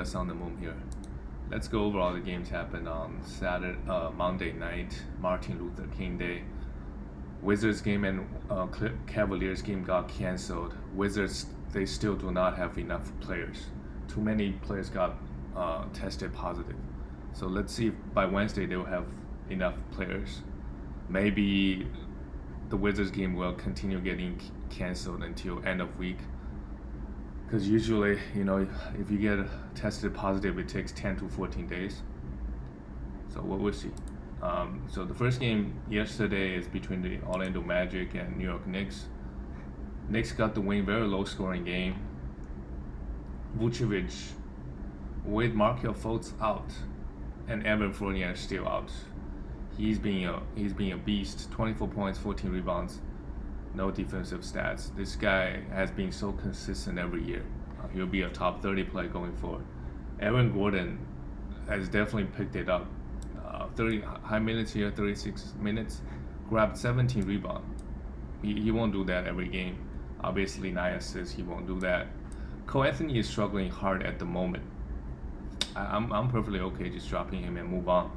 us on the moon here. Let's go over all the games happened on Monday night, Martin Luther King Day. Wizards game and Cavaliers game got canceled. Wizards, they still do not have enough players. Too many players got tested positive. So let's see if by Wednesday they will have enough players. Maybe the Wizards game will continue getting canceled until end of week. Because usually, if you get tested positive, it takes 10 to 14 days. So we'll see. So the first game yesterday is between the Orlando Magic and New York Knicks. Knicks got the win, very low scoring game. Vucevic with Markelle Fultz out and Evan Fournier still out. He's being a beast. 24 points, 14 rebounds, no defensive stats. This guy has been so consistent every year. He'll be a top 30 player going forward. Aaron Gordon has definitely picked it up. 30 high minutes here, 36 minutes, grabbed 17 rebounds. He won't do that every game. Obviously 9 assists, he won't do that. Cole Anthony is struggling hard at the moment. I'm perfectly okay just dropping him and move on.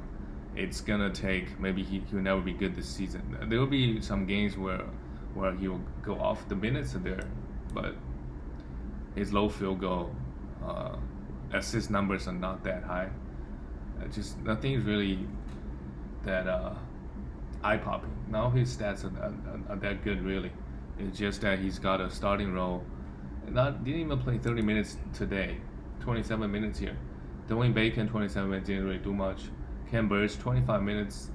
It's gonna take, maybe he'll never be good this season. There will be some games where he'll go off. The minutes are there, but his low field goal assist numbers are not that high. Just nothing is really that eye-popping. Now his stats are that good, really. It's just that he's got a starting role. Didn't even play 30 minutes today. 27 minutes here. Dwayne Bacon, 27 minutes, didn't really do much. Ken Burge, 25 minutes,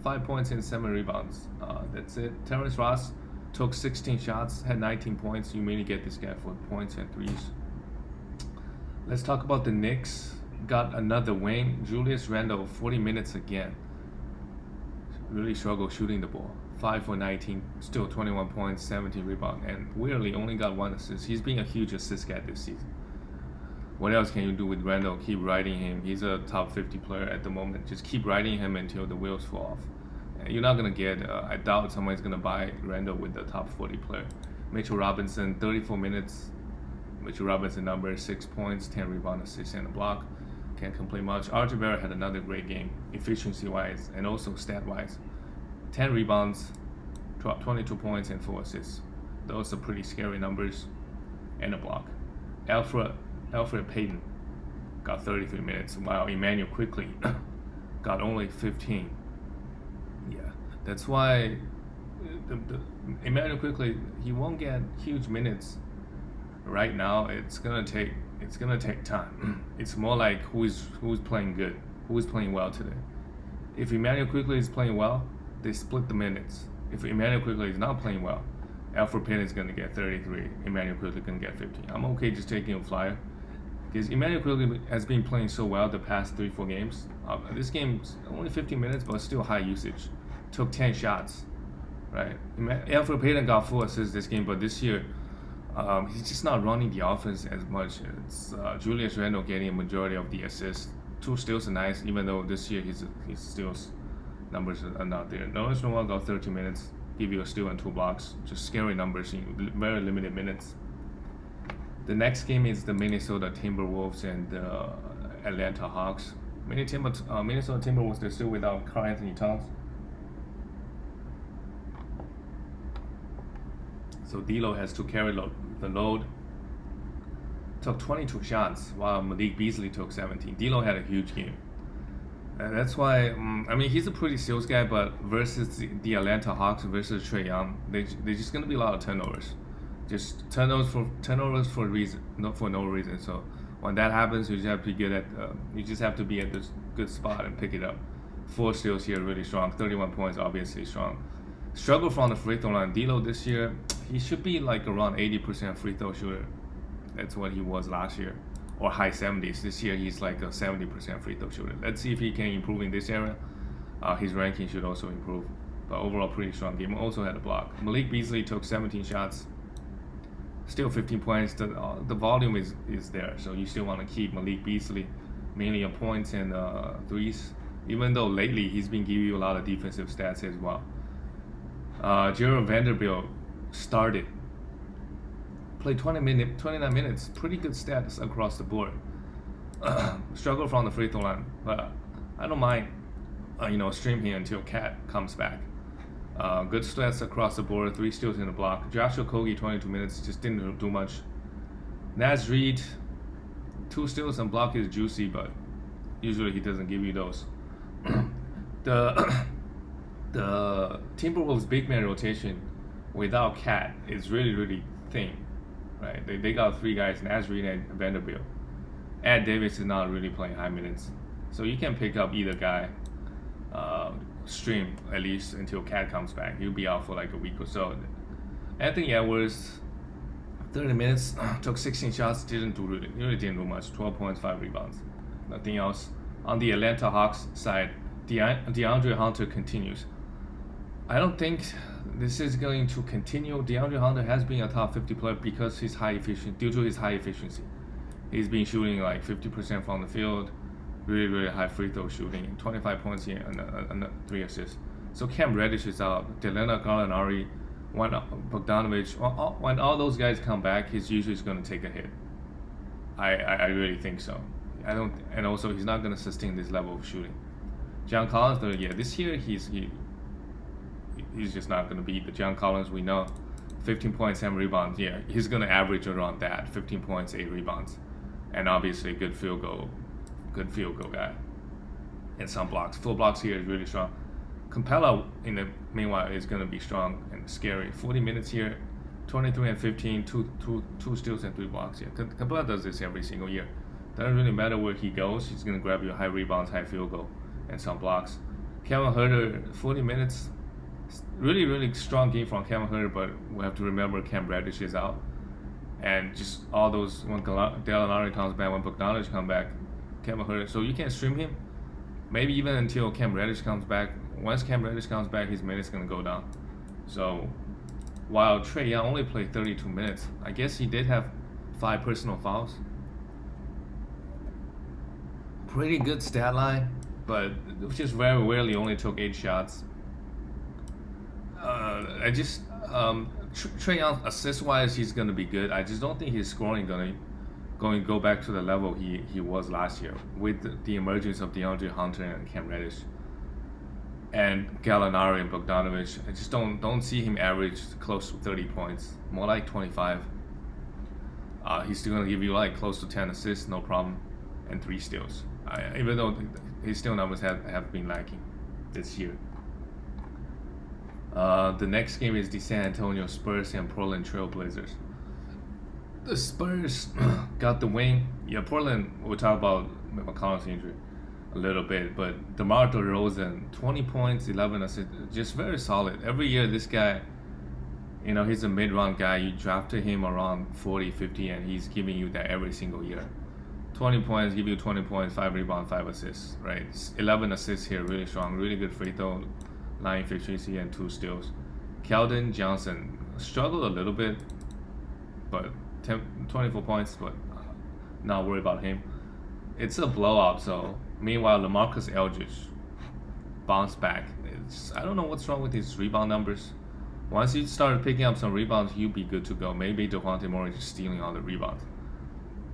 5 points and 7 rebounds. That's it. Terrence Ross took 16 shots, had 19 points. You mainly get this guy for points and threes. Let's talk about the Knicks. Got another win. Julius Randle, 40 minutes again. Really struggled shooting the ball. 5 for 19, still 21 points, 17 rebounds, and weirdly only got 1 assist. He's been a huge assist guy this season. What else can you do with Randle? Keep riding him. He's a top 50 player at the moment. Just keep riding him until the wheels fall off. You're not going to get, I doubt someone's going to buy Randle with the top 40 player. Mitchell Robinson, 34 minutes. Mitchell Robinson number 6 points, 10 rebounds, assists, and a block. Can't complain much. RJ Barrett had another great game, efficiency-wise and also stat-wise. 10 rebounds, 22 points, and 4 assists. Those are pretty scary numbers. And a block. Alfred Payton got 33 minutes, while Emmanuel Quickley got only 15. Yeah, that's why Emmanuel Quickley, he won't get huge minutes right now. It's gonna take time. It's more like who's playing good, who's playing well today. If Emmanuel Quickley is playing well, they split the minutes. If Emmanuel Quickley is not playing well, Alfred Payton is gonna get 33. Emmanuel Quickley is gonna get 15. I'm okay just taking a flyer. Because Emmanuel Quickley has been playing so well the past 3-4 games. This game's only 15 minutes, but still high usage. Took 10 shots, right? Alfred Payton got 4 assists this game, but this year, he's just not running the offense as much. It's Julius Randle getting a majority of the assists. 2 steals are nice, even though this year his steals numbers are not there. Nerlens Noel got 13 minutes, give you a steal and 2 blocks. Just scary numbers in very limited minutes. The next game is the Minnesota Timberwolves and the Atlanta Hawks. Minnesota Timberwolves, they're still without Karl Anthony Towns. So D'Lo has to carry the load. Took 22 shots while Malik Beasley took 17. D'Lo had a huge game. That's why, he's a pretty skills guy, but versus the Atlanta Hawks versus Trae Young, there's just going to be a lot of turnovers. Just turnovers for a reason, not for no reason. So when that happens, you just have to be good at this good spot and pick it up. 4 steals here, really strong. 31 points, obviously strong. Struggle from the free throw line. D'Lo this year, he should be like around 80% free throw shooter. That's what he was last year, or high 70s. This year he's like a 70% free throw shooter. Let's see if he can improve in this area. His ranking should also improve. But overall, pretty strong game. Also had a block. Malik Beasley took 17 shots. Still 15 points. The volume is there, so you still want to keep Malik Beasley mainly on points and threes. Even though lately he's been giving you a lot of defensive stats as well. Jared Vanderbilt started, played 29 minutes, pretty good stats across the board. struggle from the free throw line, but I don't mind, stream him until Cat comes back. Good stats across the board, 3 steals in the block. Joshua Okogie, 22 minutes, just didn't do much. Naz Reid, 2 steals and block is juicy, but usually he doesn't give you those. the Timberwolves big man rotation without Cat is really, really thin, right? They got 3 guys, Naz Reid and Vanderbilt. Ed Davis is not really playing high minutes, so you can pick up either guy, stream at least until Cat comes back. He'll be out for like a week or so. Anthony Edwards, 30 minutes, took 16 shots, really didn't do much. 12 points, 5 rebounds, nothing else. On the Atlanta Hawks side, DeAndre Hunter continues. I don't think this is going to continue. DeAndre Hunter has been a top 50 player because due to his high efficiency. He's been shooting like 50% from the field, really, really high free throw shooting, 25 points here and 3 assists. So Cam Reddish is out, Delano Gallinari, when Bogdanovic, when all those guys come back, he's usually going to take a hit. I really think so. And also he's not going to sustain this level of shooting. John Collins, though, yeah, this year he's just not going to be the John Collins we know. 15 points, 7 rebounds. Yeah, he's going to average around that. 15 points, 8 rebounds, and obviously good field goal guy, and some blocks. Full blocks here is really strong. Capella, in the meanwhile, is going to be strong and scary. 40 minutes here, 23 and 15, two steals and 3 blocks. Yeah, Capella does this every single year. Doesn't really matter where he goes. He's going to grab you high rebounds, high field goal, and some blocks. Kevin Huerter, 40 minutes. Really, really strong game from Kevin Huerter, but we have to remember Cam Reddish is out. And just all those, when Gallinari comes back, when Bogdanovic comes back, Kevin Huerter. So you can stream him, maybe even until Cam Reddish comes back. Once Cam Reddish comes back, his minutes going to go down. So while Trae Young only played 32 minutes, I guess he did have 5 personal fouls. Pretty good stat line, but just very rarely only took 8 shots. Trae Young assist-wise, he's gonna be good. I just don't think his scoring going to go back to the level he was last year with the emergence of DeAndre Hunter and Cam Reddish and Gallinari and Bogdanovic. I just don't see him average close to 30 points, more like 25. He's still gonna give you like close to 10 assists, no problem, and 3 steals. Even though his steal numbers have been lacking this year. The next game is the San Antonio Spurs and Portland Trail Blazers. The Spurs got the win. Yeah, Portland, we'll talk about McCollum's injury a little bit, but DeMar DeRozan, 20 points, 11 assists, just very solid. Every year this guy, he's a mid-round guy. You drafted him around 40, 50, and he's giving you that every single year. 20 points, give you 20 points, 5 rebounds, 5 assists, right? 11 assists here, really strong, really good free throw line efficiency, and 2 steals. Keldon Johnson struggled a little bit, but 24 points, but not worried about him. It's a blowout, so meanwhile, LaMarcus Aldridge bounced back. I don't know what's wrong with his rebound numbers. Once he started picking up some rebounds, he'll be good to go. Maybe Dejounte Murray is stealing all the rebounds.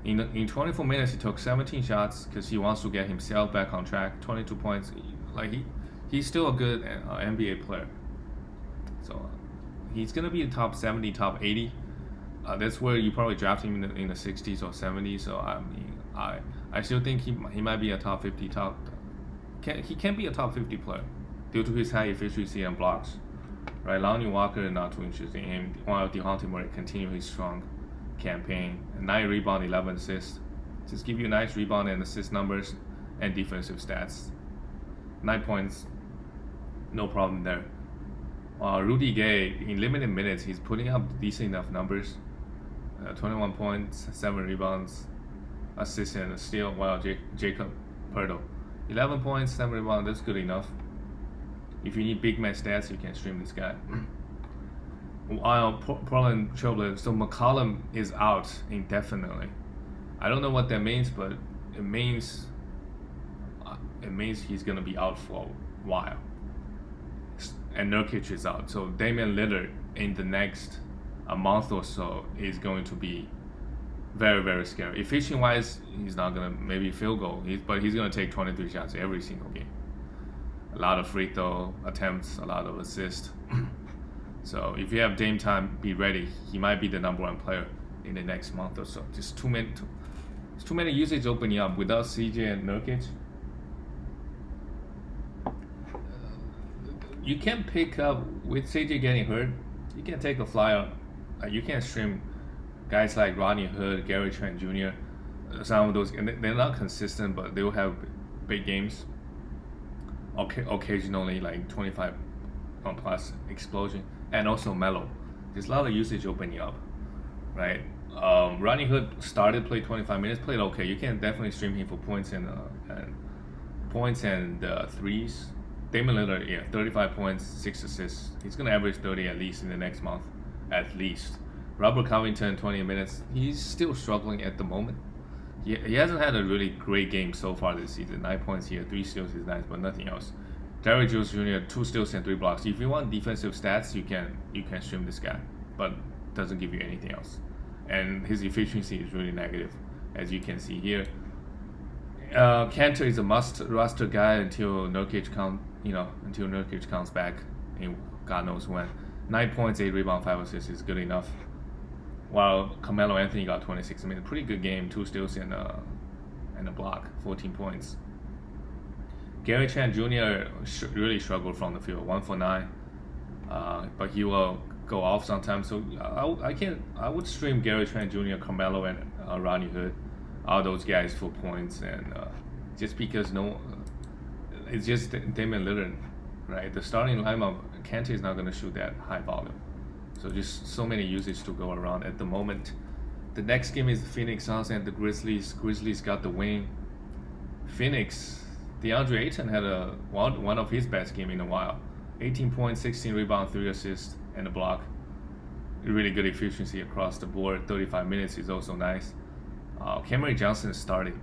In 24 minutes, he took 17 shots because he wants to get himself back on track. 22 points. He's still a good NBA player. So he's gonna be the top 70, top 80. That's where you probably draft him in the 60s or 70s. So I still think he might be a top 50 he can be a top 50 player due to his high efficiency and blocks. Right, Lonnie Walker not too interesting in him, while Dejounte Murray continue his strong campaign. 9 rebound, 11 assists. Just give you nice rebound and assist numbers and defensive stats. 9 points, no problem there. Rudy Gay, in limited minutes, he's putting up decent enough numbers. 21 points, 7 rebounds, assists and a steal, while Jacob Poeltl, 11 points, 7 rebounds, that's good enough. If you need big man stats, you can stream this guy. While Portland Trailblazers, so McCollum is out indefinitely. I don't know what that means, but it means he's gonna be out for a while. And Nurkic is out, so Damian Lillard in the next a month or so is going to be Very, very scary. Efficient wise, he's not gonna maybe field goal, but he's gonna take 23 shots every single game. A lot of free throw attempts, a lot of assists. So if you have Dame time, be ready. He might be the #1 player in the next month or so. Just too many usage opening up without CJ and Nurkic. You can pick up with CJ getting hurt. You can take a flyer. You can stream guys like Rodney Hood, Gary Trent Jr. Some of those, and they're not consistent, but they'll have big games. Occasionally, like 25 plus explosion, and also Melo. There's a lot of usage opening up, right? Rodney Hood started, played 25 minutes, played okay. You can definitely stream him for points and threes. Damian Lillard, 35 points, 6 assists. He's gonna average 30 at least in the next month, at least. Robert Covington, 20 minutes. He's still struggling at the moment. He hasn't had a really great game so far this season. 9 points here, 3 steals is nice, but nothing else. Derrick Jones Jr., 2 steals and 3 blocks. If you want defensive stats, you can stream this guy, but doesn't give you anything else. And his efficiency is really negative, as you can see here. Kanter is a must roster guy until Nurkic comes back, in God knows when. 9 points, 8 rebounds, 5 assists is good enough. While Carmelo Anthony got 26 minutes, pretty good game, 2 steals and a block, 14 points. Gary Trent Jr. Really struggled from the field, 1 for 9, but he will go off sometimes. So I would stream Gary Trent Jr., Carmelo, and Rodney Hood, all those guys for points, and just because it's just Damian Lillard, right? The starting lineup, Kanter is not going to shoot that high volume. So just so many usage to go around at the moment. The next game is the Phoenix Suns and the Grizzlies. Grizzlies got the win. Phoenix, DeAndre Ayton had one of his best game in a while. 18 points, 16 rebounds, 3 assists, and a block. Really good efficiency across the board. 35 minutes is also nice. Cameron Johnson started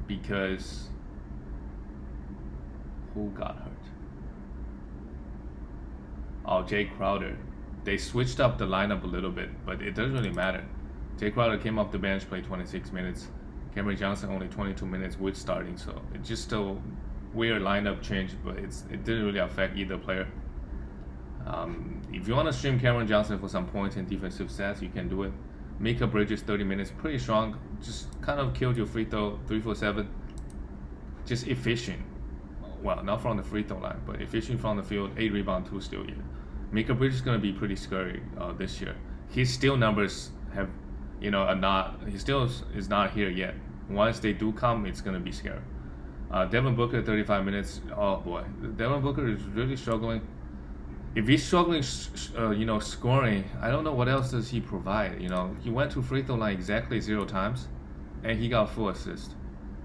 because who got hurt? Jay Crowder. They switched up the lineup a little bit, but it doesn't really matter. Jay Crowder came off the bench, played 26 minutes. Cameron Johnson only 22 minutes with starting, so it's just a weird lineup change, but it didn't really affect either player. If you want to stream Cameron Johnson for some points and defensive stats, you can do it. Mika Bridges, 30 minutes, pretty strong. Just kind of killed your free throw, 3 for 7. Just efficient. Well, not from the free throw line, but efficient from the field. 8 rebounds, 2 steals. Mika Bridges is going to be pretty scary this year. His steal numbers are not. He still is not here yet. Once they do come, it's going to be scary. Devin Booker, 35 minutes. Oh boy, Devin Booker is really struggling. If he's struggling, scoring, I don't know what else does he provide. He went to free throw line exactly 0 times, and he got 4 assists.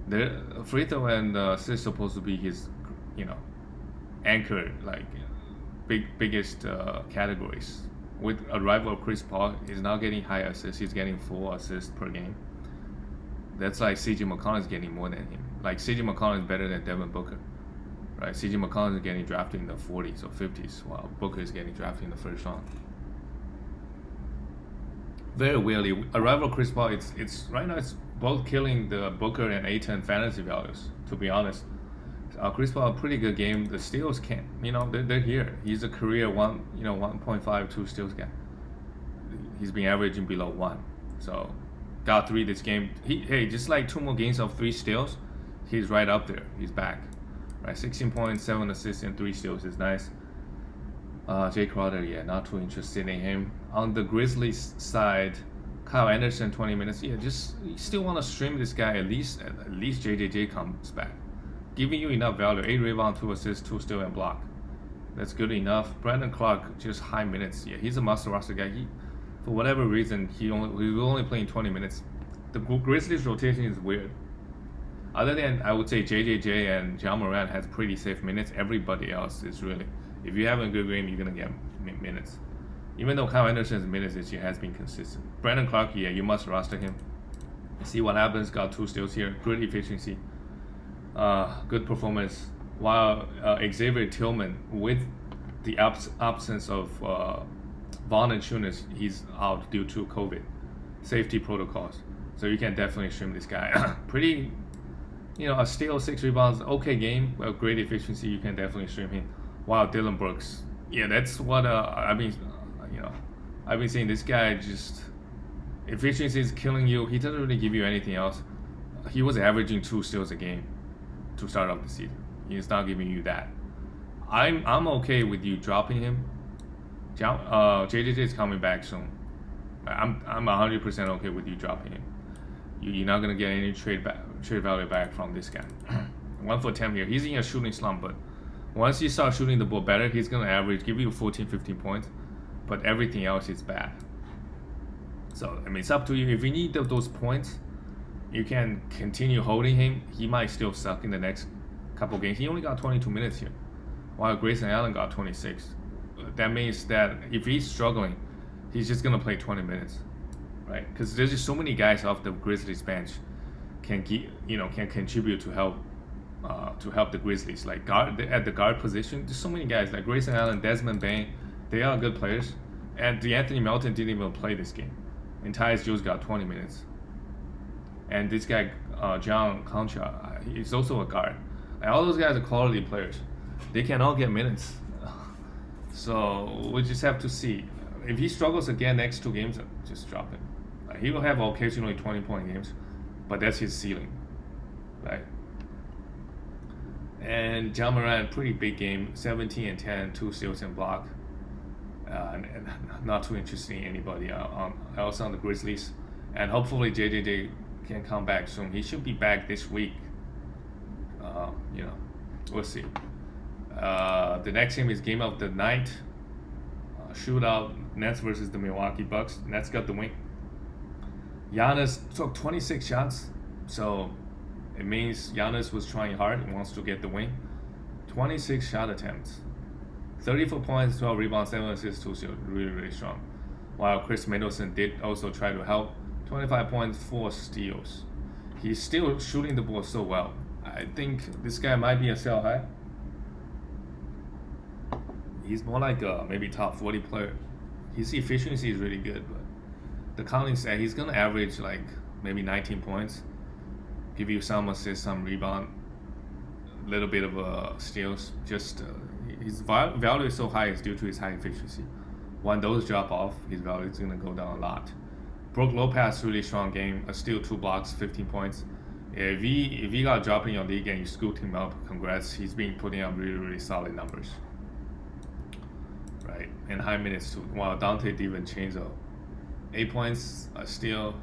The free throw and assist supposed to be his, anchor, like biggest categories. With arrival of Chris Paul, he's not getting high assists. He's getting 4 assists per game. That's like CJ McCollum is getting more than him. Like CJ McCollum is better than Devin Booker, right? CJ McCollum is getting drafted in the 40s or 50s, while Booker is getting drafted in the first round. Very weirdly, arrival of Chris Paul, it's right now it's both killing the Booker and Ayton fantasy values. To be honest, Chris Paul, a pretty good game. The steals can't, they're here. He's a career 1.5, 2 steals guy. He's been averaging below 1. So got 3 this game. Just like 2 more games of 3 steals, he's right up there. He's back. Right, 16 points, 7 assists, and 3 steals is nice. Jay Crowder, not too interested in him. On the Grizzlies side, Kyle Anderson, 20 minutes. You still want to stream this guy at least JJJ comes back. Giving you enough value. 8 rebounds, 2 assists, 2 steals, and block. That's good enough. Brandon Clark, just high minutes. He's a must roster guy. For whatever reason, he was only playing 20 minutes. The Grizzlies rotation is weird. Other than, I would say, JJJ and Ja Morant has pretty safe minutes. Everybody else is really, if you have a good game, you're going to get minutes. Even though Kyle Anderson's minutes this year has been consistent. Brandon Clark, you must roster him. See what happens. Got 2 steals here. Good efficiency. Good performance. While Xavier Tillman, with the absence of Valanciunas, he's out due to COVID safety protocols. So you can definitely stream this guy. Pretty, a steal, 6 rebounds, okay game, well, great efficiency. You can definitely stream him. Wow, Dylan Brooks. Yeah, that's what I've been seeing. This guy just efficiency is killing you. He doesn't really give you anything else. He was averaging 2 steals a game to start off the season. He's not giving you that. I'm okay with you dropping him. JJJ is coming back soon. I'm 100% okay with you dropping him. You're not gonna get any trade value back from this guy. 1 for 10 here. He's in a shooting slump, but once he starts shooting the ball better, he's gonna give you 14, 15 points. But everything else is bad. So it's up to you. If you need those points, you can continue holding him. He might still suck in the next couple games. He only got 22 minutes here, while Grayson Allen got 26. That means that if he's struggling, he's just gonna play 20 minutes, right? Because there's just so many guys off the Grizzlies bench can contribute to help the Grizzlies. Like at the guard position, there's so many guys like Grayson Allen, Desmond Bane. They are good players, and Anthony Melton didn't even play this game. And Tyus Jones got 20 minutes. And this guy, John Concha, he's also a guard. And all those guys are quality players. They can all get minutes. So we just have to see. If he struggles again next 2 games, just drop him. He will have occasionally 20-point games, but that's his ceiling, right? And John Moran, pretty big game, 17 and 10, 2 steals and block. And not too interesting anybody else on the Grizzlies. And hopefully JJJ can come back soon. He should be back this week. We'll see. The next game is game of the night. Shootout, Nets versus the Milwaukee Bucks. Nets got the win. Giannis took 26 shots, so it means Giannis was trying hard and wants to get the win. 26 shot attempts. 34 points, 12 rebounds, 7 assists, 2 steals. Really, really strong. While Chris Middleton did also try to help. 25 points, 4 steals. He's still shooting the ball so well. I think this guy might be a sell high. He's more like a maybe top 40 player. His efficiency is really good, but the counting said he's gonna average like maybe 19 points, give you some assists, some rebound, a little bit of steals. Just his value is so high is due to his high efficiency. When those drop off, his value is gonna go down a lot. Brook Lopez, really strong game. A steal, 2 blocks, 15 points. If he got dropped in your league and you scooped him up, congrats. He's been putting up really, really solid numbers. Right, and high minutes too. While Dante DiVincenzo, 8 points, a steal.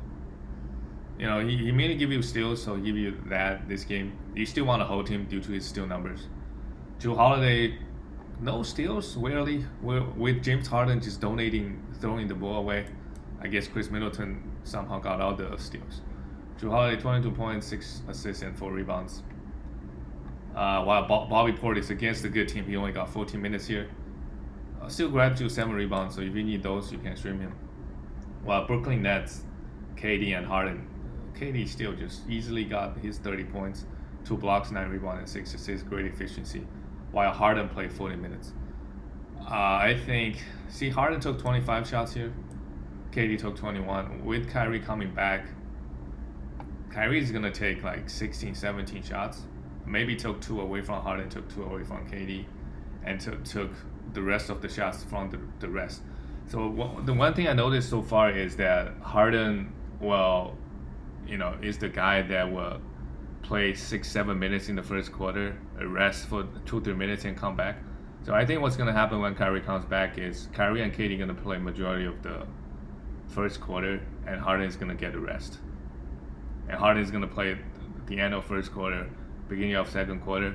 He mainly give you steals, so give you that this game. You still want to hold him due to his steal numbers. Jrue Holiday, no steals, rarely. With James Harden just throwing the ball away. I guess Chris Middleton somehow got all the steals. Jrue Holiday, 22 points, 6 assists, and 4 rebounds. While Bobby Portis against a good team, he only got 14 minutes here. Still grabbed you 7 rebounds, so if you need those, you can stream him. While Brooklyn Nets, KD and Harden. KD still just easily got his 30 points, 2 blocks, 9 rebounds, and 6 assists, great efficiency. While Harden played 40 minutes. I think, Harden took 25 shots here. KD took 21. With Kyrie coming back, Kyrie is going to take like 16, 17 shots. Maybe took 2 away from Harden, took 2 away from KD, and took the rest of the shots from the rest. So the one thing I noticed so far is that Harden, is the guy that will play 6-7 minutes in the first quarter, rest for 2-3 minutes and come back. So I think what's going to happen when Kyrie comes back is Kyrie and KD going to play majority of the first quarter, and Harden is going to get a rest. And Harden is going to play the end of first quarter, beginning of second quarter,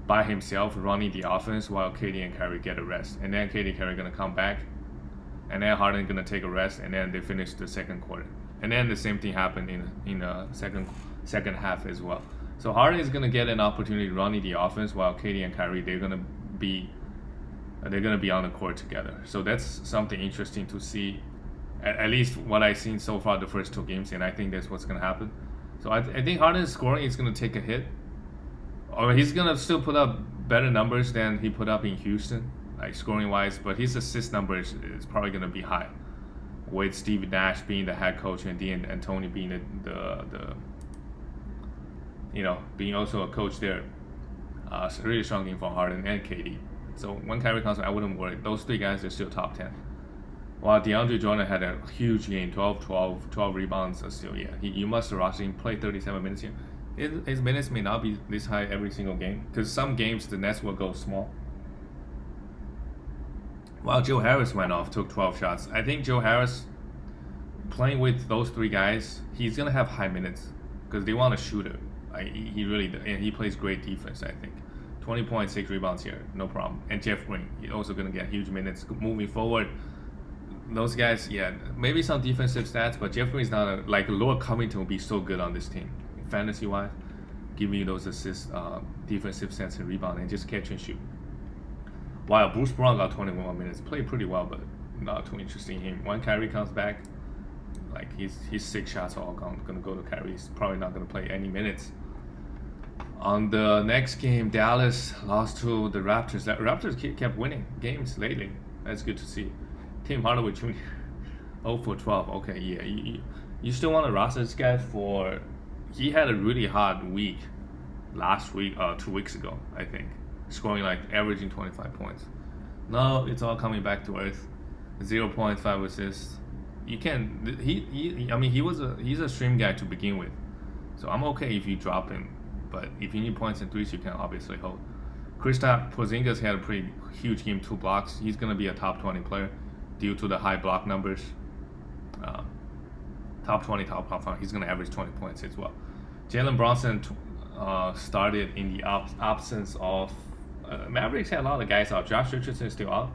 by himself, running the offense while KD and Kyrie get a rest. And then KD and Kyrie are going to come back, and then Harden is going to take a rest, and then they finish the second quarter. And then the same thing happened in the second half as well. So Harden is going to get an opportunity running the offense while KD and Kyrie, they're going to be on the court together. So that's something interesting to see. At least what I've seen so far the first 2 games, and I think that's what's going to happen. So I think Harden's scoring is going to take a hit. Or he's going to still put up better numbers than he put up in Houston, like scoring-wise, but his assist numbers is probably going to be high. with Steve Nash being the head coach and Dean Antoni being the being also a coach there. It's really strong game for Harden and KD. So when Kyrie comes, I wouldn't worry. Those three guys are still top 10. While DeAndre Jordan had a huge game, 12 rebounds. Still, yeah, you must roster him. Play 37 minutes here. His minutes may not be this high every single game because some games the Nets will go small. While Joe Harris went off, took 12 shots. I think Joe Harris, playing with those three guys, he's gonna have high minutes because they want a shooter. He really, and he plays great defense. I think 20.6 rebounds here, no problem. And Jeff Green, he's also gonna get huge minutes moving forward. Those guys, yeah, maybe some defensive stats, but Jeff Green's not like Lord Covington will be so good on this team, fantasy wise, giving you those assists, defensive sense and rebound, and just catch and shoot. While Bruce Brown got 21 minutes, played pretty well, but not too interesting him. When Kyrie comes back, like his 6 shots are all gonna go to Kyrie. He's probably not gonna play any minutes. On the next game, Dallas lost to the Raptors. The Raptors kept winning games lately. That's good to see. Tim Hardaway Jr. 0 for 12. Okay, yeah. You still want to roster this guy for... He had a really hard week last week, 2 weeks ago, I think. Scoring averaging 25 points. Now it's all coming back to earth. 0.5 assists. You can... he's a stream guy to begin with. So I'm okay if you drop him. But if you need points and threes, you can obviously hold. Kristaps Porzingis had a pretty huge game, 2 blocks. He's going to be a top 20 player due to the high block numbers. Top 20, top 5. He's going to average 20 points as well. Jalen Brunson started in the absence of... Mavericks had a lot of guys out. Josh Richardson is still out.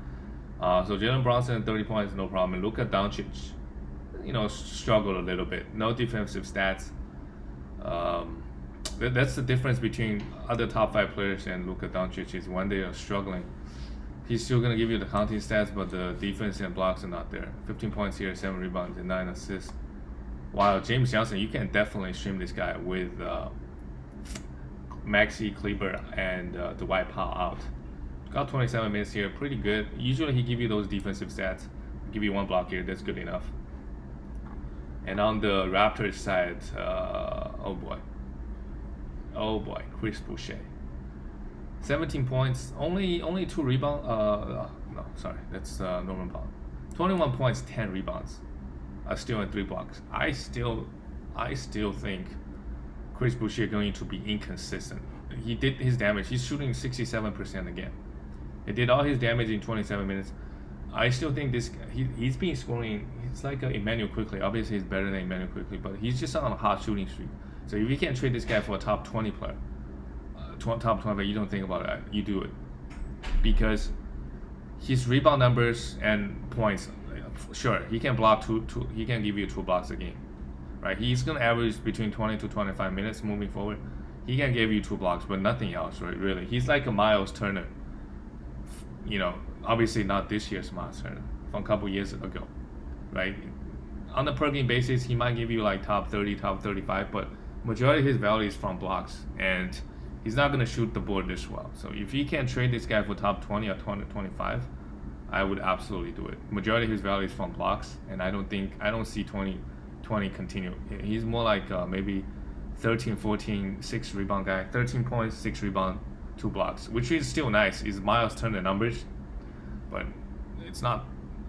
So Jalen Brunson, 30 points, no problem. And Luka Doncic, struggled a little bit. No defensive stats. That's the difference between other top 5 players and Luka Doncic is when they are struggling. He's still going to give you the counting stats, but the defense and blocks are not there. 15 points here, 7 rebounds, and 9 assists. While James Johnson, you can definitely stream this guy with Maxi Kleber and Dwight Powell out. Got 27 minutes here, pretty good. Usually he give you those defensive stats. Give you 1 block here, that's good enough. And on the Raptors side, oh boy, Chris Boucher. 17 points, only 2 rebounds. No, sorry, that's Norman Powell. 21 points, 10 rebounds. Still in 3 blocks. I still think Chris Boucher going to be inconsistent. He did his damage. He's shooting 67% again. He did all his damage in 27 minutes. I still think he's been scoring. He's like Emmanuel Quickley. Obviously, he's better than Emmanuel Quickley, but he's just on a hot shooting streak. So if you can't trade this guy for a top 20 player, top 20, you don't think about it. You do it because his rebound numbers and points. Sure, he can block two. He can give you 2 blocks a game, right? He's gonna average between 20 to 25 minutes moving forward. He can give you 2 blocks, but nothing else, right? Really, he's like a Miles Turner. Obviously not this year's Miles Turner, from a couple years ago, right? On a per game basis, he might give you top 30, top 35, but majority of his value is from blocks, and he's not gonna shoot the board this well. So if you can trade this guy for top 20 or 25. I would absolutely do it. Majority of his value is from blocks, and I don't see 20 continue. He's more like maybe 13, 14, 6 rebound guy. 13 points, 6 rebound, 2 blocks, which is still nice. Is Miles Turner numbers, but it's not.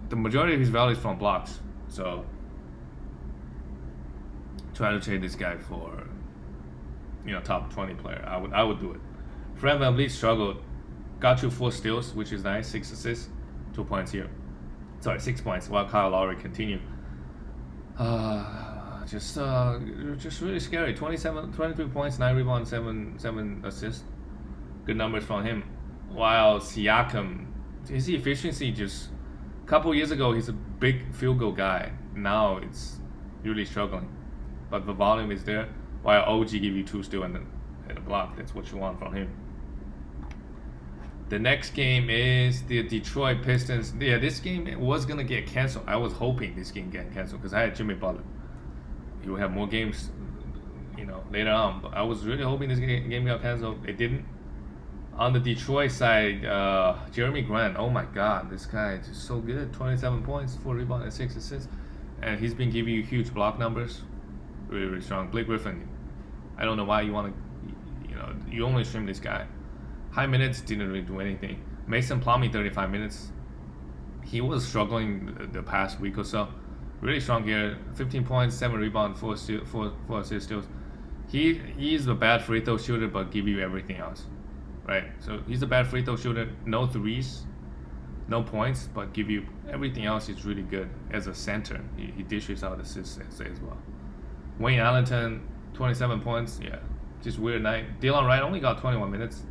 The majority of his value is from blocks. So try to trade this guy for top 20 player. I would do it. Fred VanVleet struggled. Got you 4 steals, which is nice. 6 assists. 2 points here. Sorry, 6 points. While Kyle Lowry continued. Just really scary. 23 points, 9 rebounds, 7 assists. Good numbers from him. While Siakam, his efficiency just a couple years ago he's a big field goal guy. Now it's really struggling. But the volume is there. While OG give you 2 steals and a block. That's what you want from him. The next game is the Detroit Pistons. Yeah, this game was going to get canceled. I was hoping this game get canceled because I had Jimmy Butler. He will have more games, later on. But I was really hoping this game got canceled. It didn't. On the Detroit side, Jeremy Grant. Oh my God, this guy is just so good. 27 points, 4 rebounds, and 6 assists. and he's been giving you huge block numbers, really, really strong. Blake Griffin, I don't know why you want to, you only stream this guy. High minutes, didn't really do anything. Mason Plumlee, 35 minutes. He was struggling the past week or so. Really strong here. 15 points, 7 rebounds, 4 assist steals. He's a bad free throw shooter, but give you everything else, right? So he's a bad free throw shooter. No threes, no points, but give you everything else. Is really good as a center. He dishes out assists as well. Wayne Ellington, 27 points. Yeah, just weird night. Dylan Wright only got 21 minutes.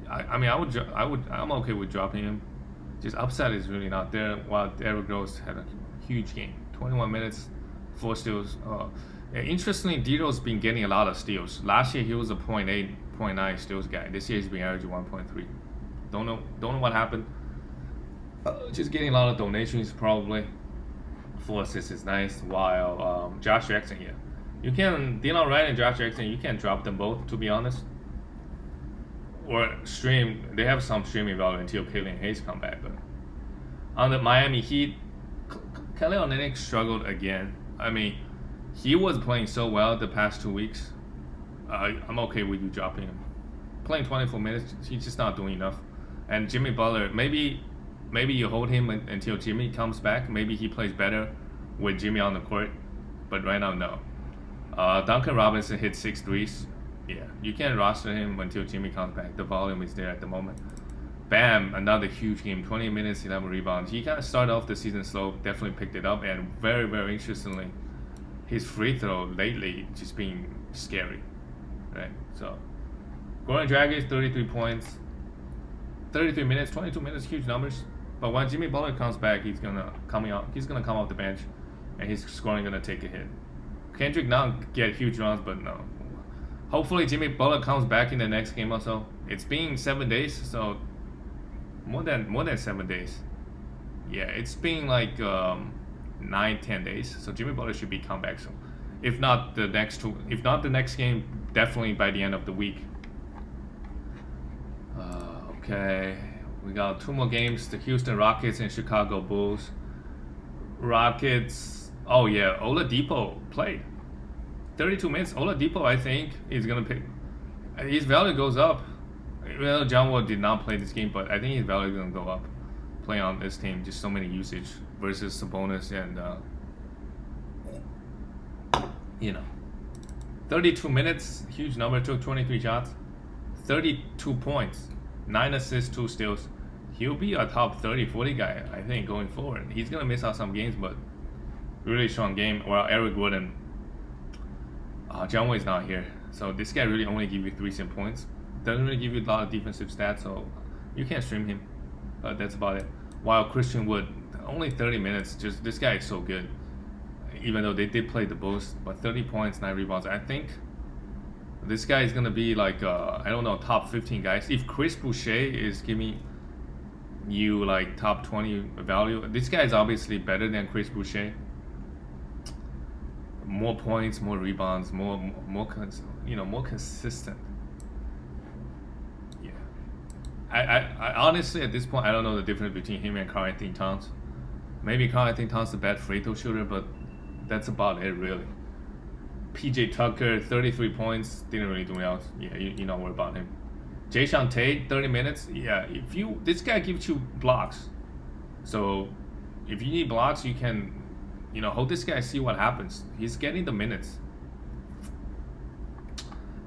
I'm okay with dropping him. Just upside is really not there. While Derrick Rose had a huge game, 21 minutes, 4 steals. Interestingly, D'Lo's been getting a lot of steals. Last year he was a 0.8, 0.9 steals guy. This year he's been averaging 1.3. Don't know what happened. Just getting a lot of donations probably. 4 assists is nice. While Josh Jackson, Dylan Wright and Josh Jackson, you can drop them both, to be honest. Or stream. They have some streaming value until Killian Hayes come back. But on the Miami Heat, Kelly Olynyk struggled again. I mean, he was playing so well the past 2 weeks. I'm okay with you dropping him. Playing 24 minutes, he's just not doing enough. And Jimmy Butler, maybe you hold him until Jimmy comes back. Maybe he plays better with Jimmy on the court. But right now, no. Duncan Robinson hit 6 threes. Yeah, you can roster him until Jimmy comes back. The volume is there at the moment. Bam, another huge game. 20 minutes, 11 rebounds. He kind of started off the season slow. Definitely picked it up. And very, very interestingly, his free throw lately just being scary, right? So, Goran Dragic, 33 points, 33 minutes, 22 minutes, huge numbers. But when Jimmy Butler comes back, he's gonna come off the bench, and his scoring gonna take a hit. Kendrick Nunn get huge runs, but no. Hopefully Jimmy Butler comes back in the next game or so. It's been 7 days, so more than 7 days. Yeah, it's been like 9-10 days. So Jimmy Butler should be come back soon. If not the next game, definitely by the end of the week. Okay, we got 2 more games: the Houston Rockets and Chicago Bulls. Rockets. Oh yeah, Oladipo played 32 minutes. Oladipo, I think, is gonna pick. His value goes up. Well, John Wall did not play this game, but I think his value is gonna go up. Playing on this team, just so many usage versus Sabonis and 32 minutes, huge number. Took 23 shots, 32 points, 9 assists, 2 steals. He'll be a top 30-40 guy, I think, going forward. He's gonna miss out some games, but really strong game. While Eric Gordon, John Wall is not here, so this guy really only give you 3 points. Doesn't really give you a lot of defensive stats, so you can't stream him. But that's about it. While Christian Wood, only 30 minutes. Just this guy is so good. Even though they did play the Bulls, but 30 points, 9 rebounds. I think this guy is gonna be like I don't know, top 15 guys. If Chris Boucher is giving you like top 20 value, this guy is obviously better than Chris Boucher. More points, more rebounds, more consistent. Yeah. I honestly at this point I don't know the difference between him and Karl-Anthony Towns. Maybe Karl-Anthony Towns is a bad free throw shooter, but that's about it really. PJ Tucker, 33 points, didn't really do else. Yeah, you know more about him. Jayshawn Tate, 30 minutes. Yeah, this guy gives you blocks. So if you need blocks, you can hold this guy, see what happens. He's getting the minutes.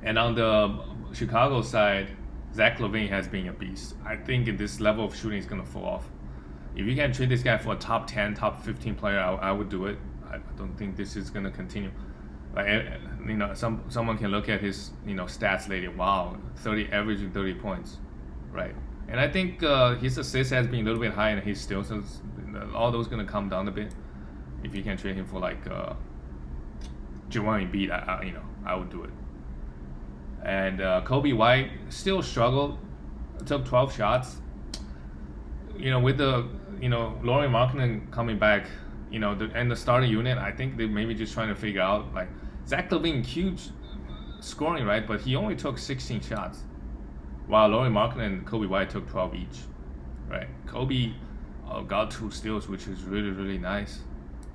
And on the Chicago side, Zach LaVine has been a beast. I think if this level of shooting is gonna fall off. If you can trade this guy for a top 10, top 15 player, I would do it. I don't think this is gonna continue. Like someone can look at his stats lately. Wow, averaging 30 points, right? And I think his assist has been a little bit high, and his steals, all those gonna come down a bit. If you can trade him for like Joel Embiid, I would do it. And Kobe White still struggled. Took 12 shots. With the Lauri Markkanen coming back, and the starting unit, I think they maybe just trying to figure out like Zach LaVine, huge scoring, right? But he only took 16 shots, while Lauri Markkanen and Kobe White took 12 each, right? Kobe got 2 steals, which is really, really nice.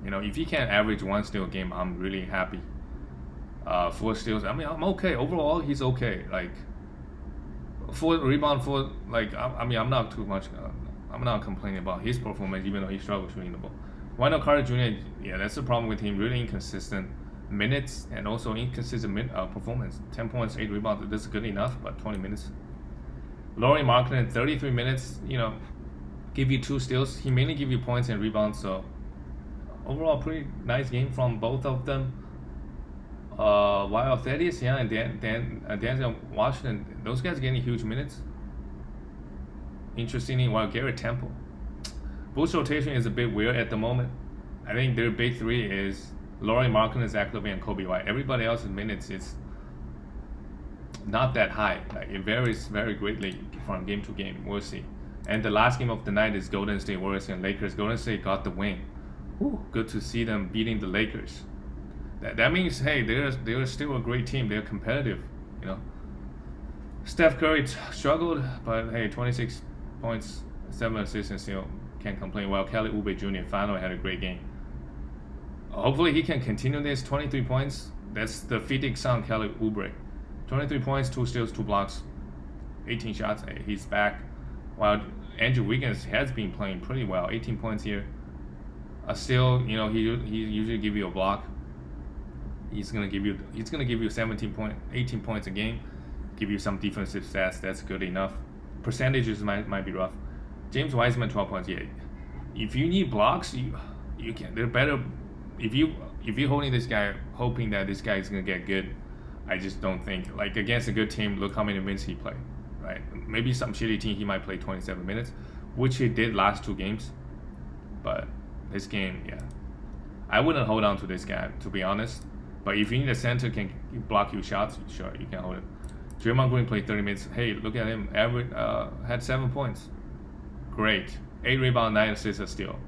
You know, if he can average 1 steal a game, I'm really happy. 4 steals, I mean, I'm okay. Overall, he's okay. Like, 4 rebound, I mean, I'm not too much, I'm not complaining about his performance, even though he struggled shooting the ball. Wendell Carter Jr., yeah, that's the problem with him. Really inconsistent minutes and also inconsistent performance. 10 points, 8 rebounds, that's good enough, but 20 minutes. Lauri Markkanen, 33 minutes, you know, give you 2 steals. He mainly give you points and rebounds, so overall, pretty nice game from both of them. While Thaddeus Young and Denzel Washington, those guys getting huge minutes. Interestingly, while Garrett Temple, Bulls rotation is a bit weird at the moment. I think their big three is Lauri Markkanen, Zach LaVine, and Coby White. Everybody else's minutes is not that high. Like, it varies very greatly from game to game. We'll see. And the last game of the night is Golden State Warriors and Lakers. Golden State got the win. Ooh, good to see them beating the Lakers. That means, hey, they're still a great team. They're competitive, you know. Steph Curry struggled, but hey, 26 points, 7 assists, and still can't complain. While Kelly Oubre Jr. finally had a great game. Hopefully he can continue this. 23 points. That's the Phoenix Sun Kelly Oubre. 23 points, 2 steals, 2 blocks, 18 shots. Hey, he's back. While Andrew Wiggins has been playing pretty well. 18 points here. Still, you know, he usually give you a block. He's gonna give you 18 points a game, give you some defensive stats. That's good enough. Percentages might be rough. James Wiseman, 12 points. Yeah, if you need blocks, you can. They're better. If you're holding this guy, hoping that this guy is gonna get good, I just don't think, like, against a good team. Look how many minutes he played. Right? Maybe some shitty team he might play 27 minutes, which he did last 2 games. But this game, yeah, I wouldn't hold on to this guy, to be honest. But if you need a center can block you shots, sure, you can hold it. Draymond Green played 30 minutes. Hey, look at him. Had 7 points. Great. 8 rebounds, 9 assists, a steal.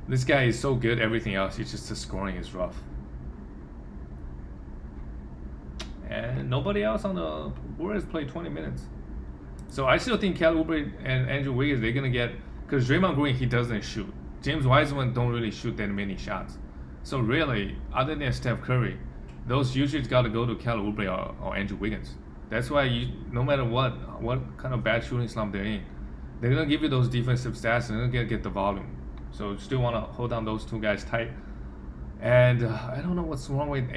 This guy is so good. Everything else, it's just the scoring is rough. And nobody else on the Warriors played 20 minutes. So I still think Kelly Oubre and Andrew Wiggins, they're gonna get, because Draymond Green, he doesn't shoot. James Wiseman don't really shoot that many shots. So really, other than Steph Curry, those usually got to go to Kelly Oubre or Andrew Wiggins. That's why no matter what kind of bad shooting slump they're in, they're gonna give you those defensive stats and they're gonna get the volume. So still want to hold on those 2 guys tight. And I don't know what's wrong with.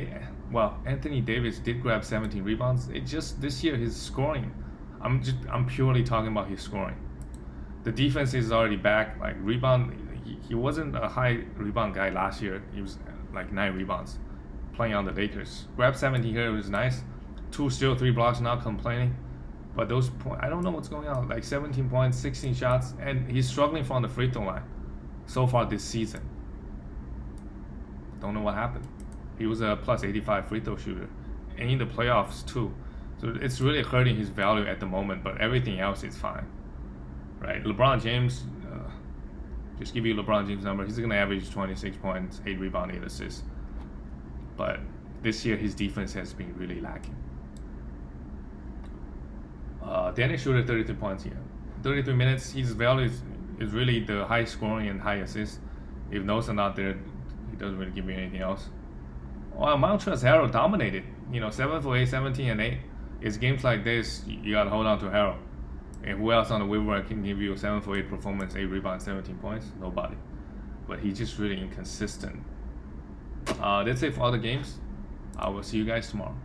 Well, Anthony Davis did grab 17 rebounds. It just this year his scoring. I'm purely talking about his scoring. The defense is already back. Like, rebound. He wasn't a high rebound guy last year. He was like 9 rebounds playing on the Lakers. Grab 17 here, it was nice. 2 steals, 3 blocks, not complaining. But those points, I don't know what's going on. Like 17 points, 16 shots, and he's struggling from the free throw line so far this season. Don't know what happened. He was a plus 85 free throw shooter, and in the playoffs too. So it's really hurting his value at the moment, but everything else is fine. Right? LeBron James, just give you LeBron James' number. He's going to average 26 points, 8 rebounds, 8 assists. But this year, his defense has been really lacking. Dennis Schroeder, 33 points here. 33 minutes. His value is really the high scoring and high assists. If those are not there, he doesn't really give you anything else. Well, Montrezl Harrell dominated. 7 for 8, 17 and 8. It's games like this, you got to hold on to Harrell. And who else on the waiver can give you a 7 for 8 performance, 8 rebounds, 17 points? Nobody. But he's just really inconsistent. That's it for all the games. I will see you guys tomorrow.